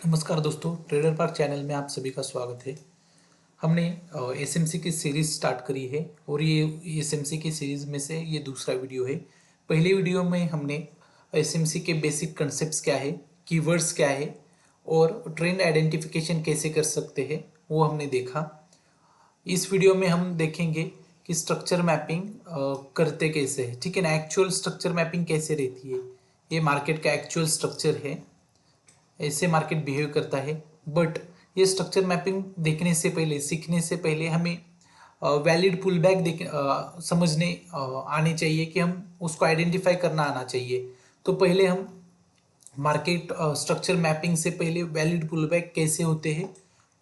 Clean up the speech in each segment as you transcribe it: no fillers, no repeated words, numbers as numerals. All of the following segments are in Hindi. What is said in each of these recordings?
नमस्कार दोस्तों, ट्रेडर पार्क चैनल में आप सभी का स्वागत है। हमने एसएमसी की सीरीज स्टार्ट करी है और ये एसएमसी की सीरीज में से ये दूसरा वीडियो है। पहले वीडियो में हमने एसएमसी के बेसिक कंसेप्ट्स क्या है, कीवर्ड्स क्या है और ट्रेंड आइडेंटिफिकेशन कैसे कर सकते हैं वो हमने देखा। इस वीडियो में हम देखेंगे कि स्ट्रक्चर मैपिंग करते कैसे है, ठीक है ना। एक्चुअल स्ट्रक्चर मैपिंग कैसे रहती है, ये मार्केट का एक्चुअल स्ट्रक्चर है, ऐसे मार्केट बिहेव करता है। बट ये स्ट्रक्चर मैपिंग देखने से पहले, सीखने से पहले हमें वैलिड पुल बैक समझने आने चाहिए कि हम उसको आइडेंटिफाई करना आना चाहिए। तो पहले हम मार्केट स्ट्रक्चर मैपिंग से पहले वैलिड पुल बैक कैसे होते हैं,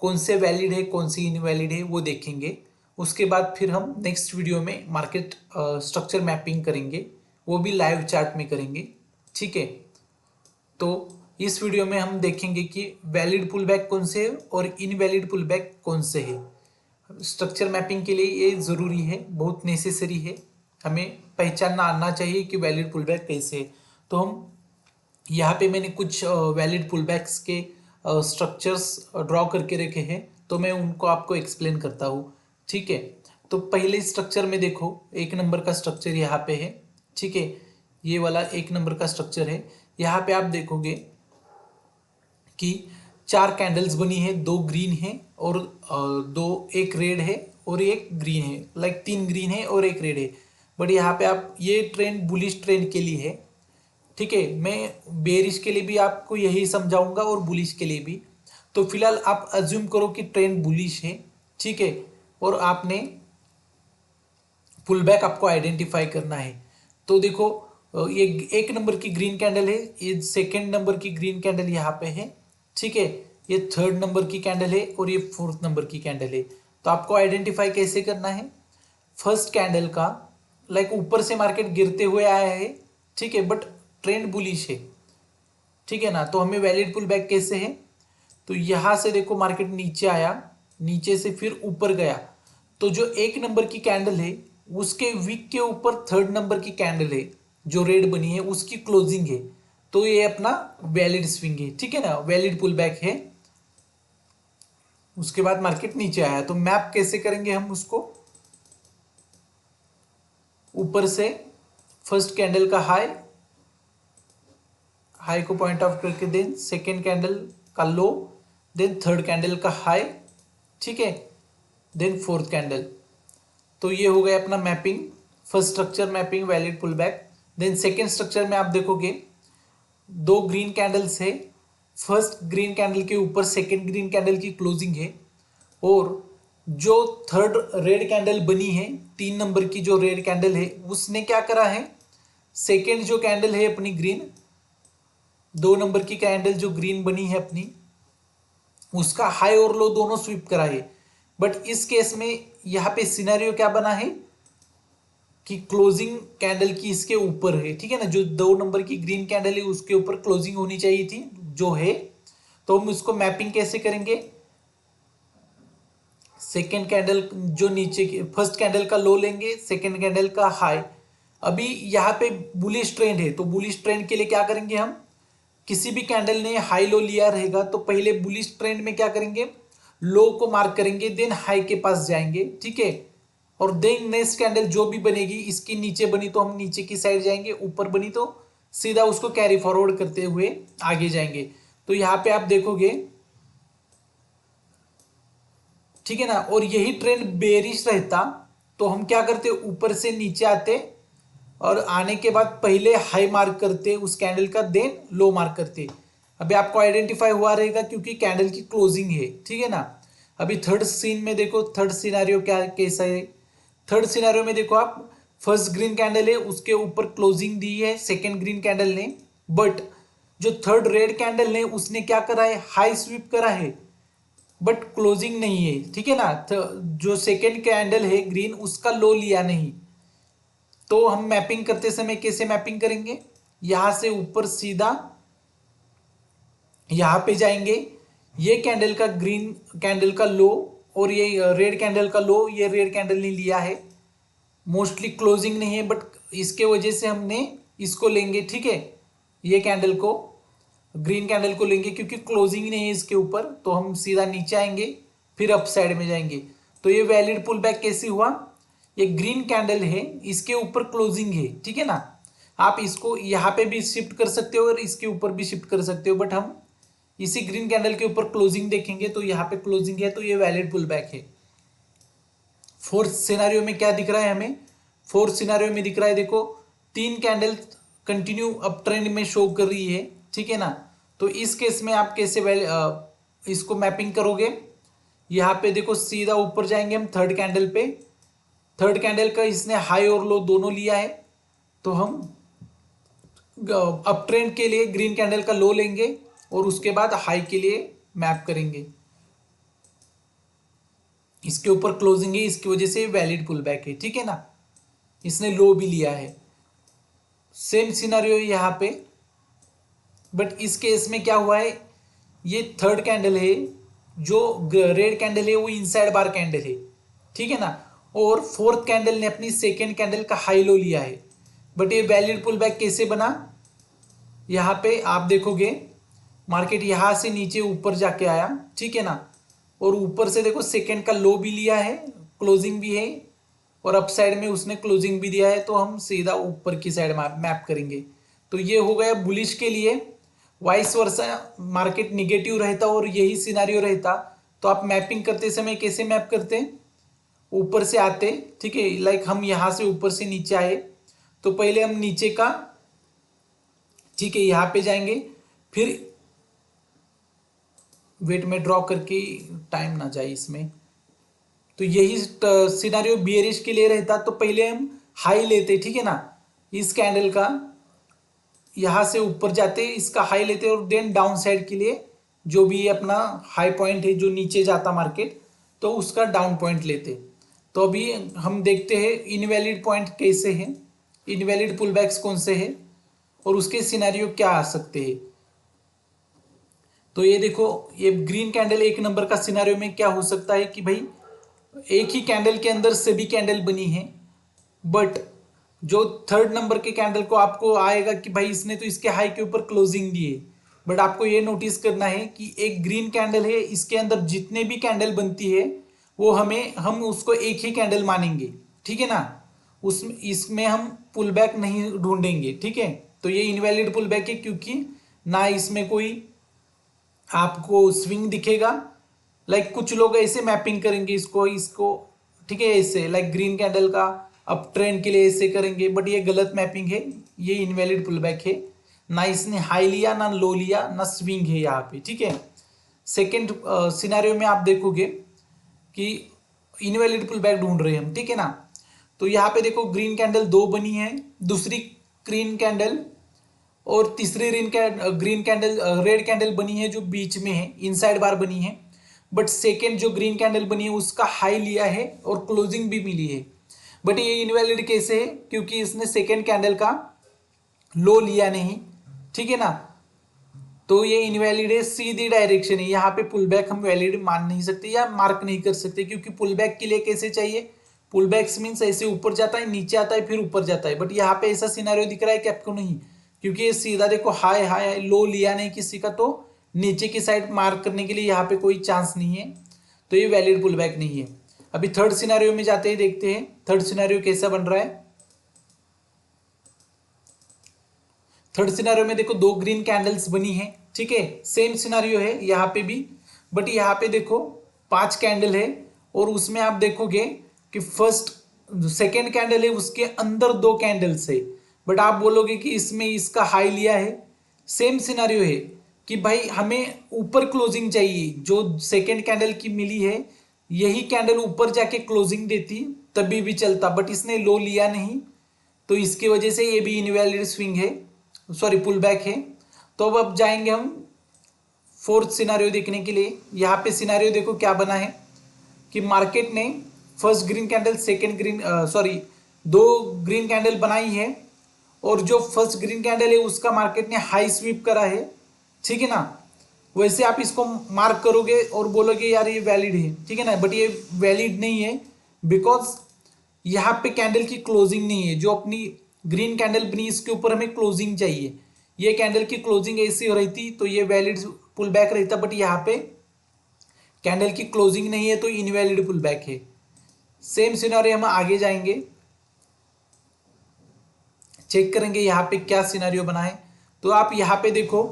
कौन से वैलिड है कौन सी इनवैलिड है वो देखेंगे। उसके बाद फिर हम नेक्स्ट वीडियो में मार्केट स्ट्रक्चर मैपिंग करेंगे, वो भी लाइव चार्ट में करेंगे, ठीक है। तो इस वीडियो में हम देखेंगे कि वैलिड पुल बैक कौन से है और इनवैलिड पुल बैक कौन से है। स्ट्रक्चर मैपिंग के लिए ये ज़रूरी है, बहुत नेसेसरी है, हमें पहचानना आना चाहिए कि वैलिड पुल बैक कैसे है। तो हम यहाँ पे मैंने कुछ वैलिड पुल बैक्स के स्ट्रक्चर्स ड्रॉ करके रखे हैं, तो मैं उनको आपको एक्सप्लेन करता हूँ, ठीक है। तो पहले स्ट्रक्चर में देखो, एक नंबर का स्ट्रक्चर यहाँ पे है, ठीक है। ये वाला एक नंबर का स्ट्रक्चर है। यहाँ पे आप देखोगे कि चार कैंडल्स बनी है, दो ग्रीन है और एक रेड है और एक ग्रीन है, लाइक तीन ग्रीन है और एक रेड है। बट यहाँ पे आप ये ट्रेंड बुलिश ट्रेंड के लिए है, ठीक है। मैं बेरिश के लिए भी आपको यही समझाऊंगा और बुलिश के लिए भी। तो फिलहाल आप अज्यूम करो कि ट्रेंड बुलिश है, ठीक है, और आपने पुल बैक आपको आइडेंटिफाई करना है। तो देखो, ये एक नंबर की ग्रीन कैंडल है, ये सेकेंड नंबर की ग्रीन कैंडल यहाँ पे है, ठीक है। ये थर्ड नंबर की कैंडल है और ये फोर्थ नंबर की कैंडल है। तो आपको आइडेंटिफाई कैसे करना है, फर्स्ट कैंडल का, लाइक ऊपर से मार्केट गिरते हुए आया है, ठीक है, बट ट्रेंड बुलिश है, ठीक है ना। तो हमें वैलिड पुल बैक कैसे है, तो यहां से देखो मार्केट नीचे आया, नीचे से फिर ऊपर गया। तो जो एक नंबर की कैंडल है उसके विक के ऊपर थर्ड नंबर की कैंडल है जो रेड बनी है, उसकी क्लोजिंग है। तो ये अपना वैलिड स्विंग है, ठीक है ना, वैलिड पुल बैक है। उसके बाद मार्केट नीचे आया, तो मैप कैसे करेंगे हम उसको, ऊपर से फर्स्ट कैंडल का हाई, हाई को पॉइंट आउट करके देन सेकेंड कैंडल का लो, देन थर्ड कैंडल का हाई, ठीक है, देन फोर्थ कैंडल। तो ये हो गया अपना mapping, first structure mapping valid pull back. Then second structure में आप देखोगे दो ग्रीन कैंडल्स है, फर्स्ट ग्रीन कैंडल के ऊपर सेकेंड ग्रीन कैंडल की क्लोजिंग है और जो थर्ड रेड कैंडल बनी है, तीन नंबर की जो रेड कैंडल है, उसने क्या करा है, सेकेंड जो कैंडल है अपनी ग्रीन, दो नंबर की कैंडल जो ग्रीन बनी है अपनी, उसका हाई और लो दोनों स्वीप करा है। बट इस केस में यहाँ पे सिनेरियो क्या बना है कि क्लोजिंग कैंडल की इसके ऊपर है, ठीक है ना, जो दो नंबर की ग्रीन कैंडल है उसके ऊपर क्लोजिंग होनी चाहिए थी जो है। तो हम उसको मैपिंग कैसे करेंगे, सेकेंड कैंडल जो नीचे की फर्स्ट कैंडल का लो लेंगे, सेकेंड कैंडल का हाई। अभी यहाँ पे बुलिश ट्रेंड है, तो बुलिश ट्रेंड के लिए क्या करेंगे हम, किसी भी कैंडल ने हाई लो लिया रहेगा तो पहले बुलिश ट्रेंड में क्या करेंगे, लो को मार्क करेंगे, देन हाई के पास जाएंगे, ठीक है। और देन नेक्स्ट कैंडल जो भी बनेगी, इसकी नीचे बनी तो हम नीचे की साइड जाएंगे, ऊपर बनी तो सीधा उसको कैरी फॉरवर्ड करते हुए आगे जाएंगे। तो यहाँ पे आप देखोगे, ठीक है ना, और यही ट्रेंड बेरिश रहता तो हम क्या करते, ऊपर से नीचे आते और आने के बाद पहले हाई मार्क करते उस कैंडल का, देन लो मार्क करते। अभी आपको आइडेंटिफाई हुआ रहेगा क्योंकि कैंडल की क्लोजिंग है, ठीक है ना। अभी थर्ड सीन में देखो, थर्ड सिनेरियो क्या कैसा है, थर्ड सिनेरियो में देखो आप, फर्स्ट ग्रीन कैंडल है उसके ऊपर क्लोजिंग दी है सेकेंड ग्रीन कैंडल ने, बट जो थर्ड रेड कैंडल ने उसने क्या करा है, हाई स्वीप करा है बट क्लोजिंग नहीं है, ठीक है ना। जो सेकेंड कैंडल है ग्रीन, उसका लो लिया नहीं। तो हम मैपिंग करते समय कैसे मैपिंग करेंगे, यहां से ऊपर सीधा यहां पे जाएंगे, ये कैंडल का ग्रीन कैंडल का लो और ये रेड कैंडल का लो, ये रेड कैंडल ने लिया है, मोस्टली क्लोजिंग नहीं है बट इसके वजह से हमने इसको लेंगे, ठीक है, ये कैंडल को। ग्रीन कैंडल को लेंगे क्योंकि क्लोजिंग नहीं है इसके ऊपर, तो हम सीधा नीचे आएंगे फिर अप साइड में जाएंगे। तो ये वैलिड पुल बैक कैसे हुआ, ये ग्रीन कैंडल है, इसके ऊपर क्लोजिंग है, ठीक है ना। आप इसको यहाँ पे भी शिफ्ट कर सकते हो और इसके ऊपर भी शिफ्ट कर सकते हो, बट हम इसी ग्रीन कैंडल के ऊपर क्लोजिंग देखेंगे तो यहाँ पे क्लोजिंग है, तो ये वैलिड पुल बैक है। फोर्थ सिनेरियो में क्या दिख रहा है हमें, फोर्थ सिनेरियो में दिख रहा है देखो 3 कैंडल कंटिन्यू अप ट्रेंड में शो कर रही है, ठीक है ना। तो इस केस में आप कैसे इसको मैपिंग करोगे, यहाँ पे देखो सीधा ऊपर जाएंगे हम थर्ड कैंडल पे, थर्ड कैंडल का इसने हाई और लो दोनों लिया है, तो हम अप ट्रेंड के लिए ग्रीन कैंडल का लो लेंगे और उसके बाद हाई के लिए मैप करेंगे। इसके ऊपर क्लोजिंग है, इसकी वजह से वैलिड पुल बैक है, ठीक है ना। इसने लो भी लिया है, सेम सिनेरियो यहाँ पे, बट इस केस में क्या हुआ है, ये थर्ड कैंडल है, जो रेड कैंडल है वो इनसाइड बार कैंडल है, ठीक है ना। और फोर्थ कैंडल ने अपनी सेकेंड कैंडल का हाई लो लिया है, बट ये वैलिड पुल बैक कैसे बना, यहाँ पे आप देखोगे मार्केट यहाँ से नीचे ऊपर जाके आया, ठीक है ना, और ऊपर से देखो सेकेंड का लो भी लिया है, क्लोजिंग भी है, और अप साइड में उसने क्लोजिंग भी दिया है, तो हम सीधा ऊपर की साइड मैप करेंगे। तो ये हो गया बुलिश के लिए। वाइस वर्सा मार्केट निगेटिव रहता और यही सिनारियो रहता, तो आप मैपिंग करते समय कैसे मैप करते, ऊपर से आते, ठीक है, लाइक हम यहाँ से ऊपर से नीचे आए, तो पहले हम नीचे का, ठीक है, यहाँ पे जाएंगे, फिर वेट में ड्रॉ करके टाइम ना जाए इसमें, तो यही सिनारियो बियरिश के लिए रहता, तो पहले हम हाई लेते, ठीक है ना, इस कैंडल का यहाँ से ऊपर जाते, इसका हाई लेते और देन डाउन साइड के लिए जो भी अपना हाई पॉइंट है जो नीचे जाता मार्केट, तो उसका डाउन पॉइंट लेते। तो अभी हम देखते हैं इनवैलिड पॉइंट कैसे हैं, इनवैलिड पुलबैक्स कौन से हैं और उसके सिनेरियो क्या आ सकते हैं। तो ये देखो, ये ग्रीन कैंडल एक नंबर का सिनेरियो में क्या हो सकता है कि भाई एक ही कैंडल के अंदर सभी कैंडल बनी है, बट जो थर्ड नंबर के कैंडल को आपको आएगा कि भाई इसने तो इसके हाई के ऊपर क्लोजिंग दी है, बट आपको ये नोटिस करना है कि एक ग्रीन कैंडल है, इसके अंदर जितने भी कैंडल बनती है वो हम उसको एक ही कैंडल मानेंगे, ठीक है ना, इसमें हम पुल बैक नहीं ढूंढेंगे, ठीक है। तो ये इनवैलिड पुल बैक है क्योंकि ना इसमें कोई आपको स्विंग दिखेगा, लाइक कुछ लोग ऐसे मैपिंग करेंगे इसको, ठीक है, ऐसे लाइक ग्रीन कैंडल का अप ट्रेंड के लिए ऐसे करेंगे, बट ये गलत मैपिंग है, ये इनवैलिड पुल बैक है, ना इसने हाई लिया ना लो लिया ना स्विंग है यहाँ पे, ठीक है। सेकेंड सिनेरियो में आप देखोगे कि इनवैलिड पुल बैक ढूंढ रहे हैं हम, ठीक है ना। तो यहाँ पे देखो ग्रीन कैंडल 2 बनी है, दूसरी ग्रीन कैंडल और तीसरी ग्रीन कैंडल रेड कैंडल बनी है जो बीच में है, इनसाइड बार बनी है, बट सेकेंड जो ग्रीन कैंडल बनी है उसका हाई लिया है और क्लोजिंग भी मिली है, बट ये इनवैलिड कैसे है क्योंकि इसने सेकेंड कैंडल का लो लिया नहीं, ठीक है ना। तो ये इनवैलिड है, सीधी डायरेक्शन है, यहाँ पे पुल बैक हम वैलिड मान नहीं सकते या मार्क नहीं कर सकते, क्योंकि पुल बैक के लिए कैसे चाहिए, पुल बैक्स मीन्स ऐसे ऊपर जाता है नीचे आता है फिर ऊपर जाता है, बट यहाँ पे ऐसा सिनेरियो दिख रहा है कि आपको नहीं, क्योंकि ये सीधा देखो हाई हाई लो लिया नहीं किसी का, तो नीचे की साइड मार्क करने के लिए यहाँ पे कोई चांस नहीं है, तो ये वैलिड पुल बैक नहीं है। अभी थर्ड सिनेरियो में जाते ही देखते हैं थर्ड सिनेरियो कैसा बन रहा है। थर्ड सिनेरियो में देखो 2 ग्रीन कैंडल्स बनी है, ठीक है, सेम सिनेरियो है यहाँ पे भी, बट यहाँ पे देखो 5 कैंडल है और उसमें आप देखोगे कि फर्स्ट सेकेंड कैंडल है उसके अंदर 2 कैंडल्स है, बट आप बोलोगे कि इसमें इसका हाई लिया है। सेम सिनेरियो है कि भाई हमें ऊपर क्लोजिंग चाहिए, जो सेकेंड कैंडल की मिली है यही कैंडल ऊपर जाके क्लोजिंग देती तभी भी चलता, बट इसने लो लिया नहीं, तो इसकी वजह से ये भी इनवैलिड स्विंग है, सॉरी पुल बैक है। तो अब जाएंगे हम फोर्थ सिनेरियो देखने के लिए। यहाँ पे सिनेरियो देखो क्या बना है कि मार्केट ने first green candle second green 2 green candle बनाई है और जो फर्स्ट ग्रीन कैंडल है उसका मार्केट ने हाई स्वीप करा है, ठीक है ना। वैसे आप इसको मार्क करोगे और बोलोगे यार ये वैलिड है, ठीक है ना, बट ये वैलिड नहीं है बिकॉज यहाँ पे कैंडल की क्लोजिंग नहीं है, जो अपनी ग्रीन कैंडल बनी इसके ऊपर हमें क्लोजिंग चाहिए, ये कैंडल की क्लोजिंग ऐसी हो रही थी तो ये वैलिड पुल बैक रहता, बट यहाँ पे कैंडल की क्लोजिंग नहीं है तो इनवैलिड पुल बैक है। सेम सिनारियो हम आगे जाएंगे, चेक करेंगे यहाँ पे क्या सिनारियो बना है। तो आप यहाँ पे देखो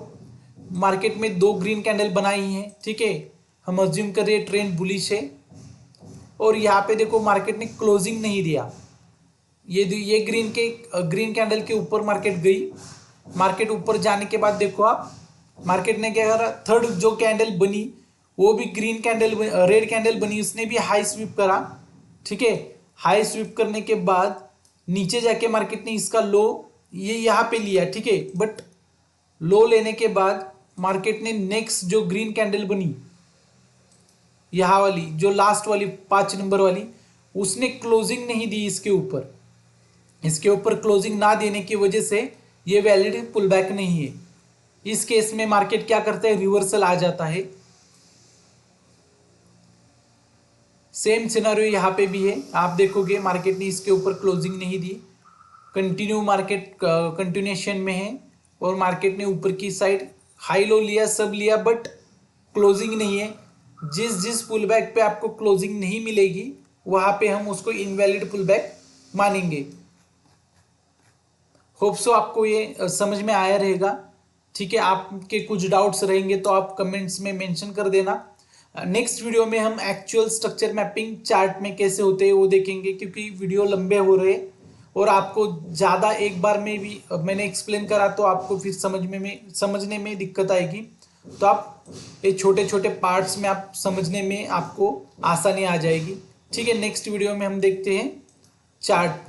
मार्केट में दो ग्रीन कैंडल बनाई हैं, ठीक है, हम अज्यूम कर रहे हैं ट्रेंड बुलिश है। और यहाँ पे देखो मार्केट ने क्लोजिंग नहीं दिया, ये ग्रीन कैंडल के ऊपर मार्केट गई। मार्केट ऊपर जाने के बाद देखो आप मार्केट ने क्या करा, थर्ड जो कैंडल बनी वो भी ग्रीन कैंडल, रेड कैंडल बनी, उसने भी हाई स्वीप करा, ठीक है। हाई स्वीप करने के बाद नीचे जाके मार्केट ने इसका लो ये यहाँ पे लिया, ठीक है, बट लो लेने के बाद मार्केट ने नेक्स्ट जो ग्रीन कैंडल बनी यहाँ वाली, जो लास्ट वाली 5 नंबर वाली, उसने क्लोजिंग नहीं दी इसके ऊपर क्लोजिंग ना देने की वजह से ये वैलिड पुल बैक नहीं है। इस केस में मार्केट क्या करता है, रिवर्सल आ जाता है। सेम सिनारियो यहाँ पे भी है, आप देखोगे मार्केट ने इसके ऊपर क्लोजिंग नहीं दी, मार्केट कंटिन्यूएशन में है और मार्केट ने ऊपर की साइड हाई लो लिया, सब लिया, बट क्लोजिंग नहीं है। जिस पुल बैक पे आपको क्लोजिंग नहीं मिलेगी वहां पे हम उसको इनवैलिड पुल बैक मानेंगे। होप सो आपको ये समझ में आया रहेगा, ठीक है। आपके कुछ डाउट्स रहेंगे तो आप कमेंट्स में मेंशन कर देना। नेक्स्ट वीडियो में हम एक्चुअल स्ट्रक्चर मैपिंग चार्ट में कैसे होते हैं वो देखेंगे, क्योंकि वीडियो लंबे हो रहे और आपको ज़्यादा एक बार में भी मैंने एक्सप्लेन करा तो आपको फिर समझने में दिक्कत आएगी। तो आप ये छोटे छोटे पार्ट्स में आप समझने में आपको आसानी आ जाएगी, ठीक है। नेक्स्ट वीडियो में हम देखते हैं चार्ट पे।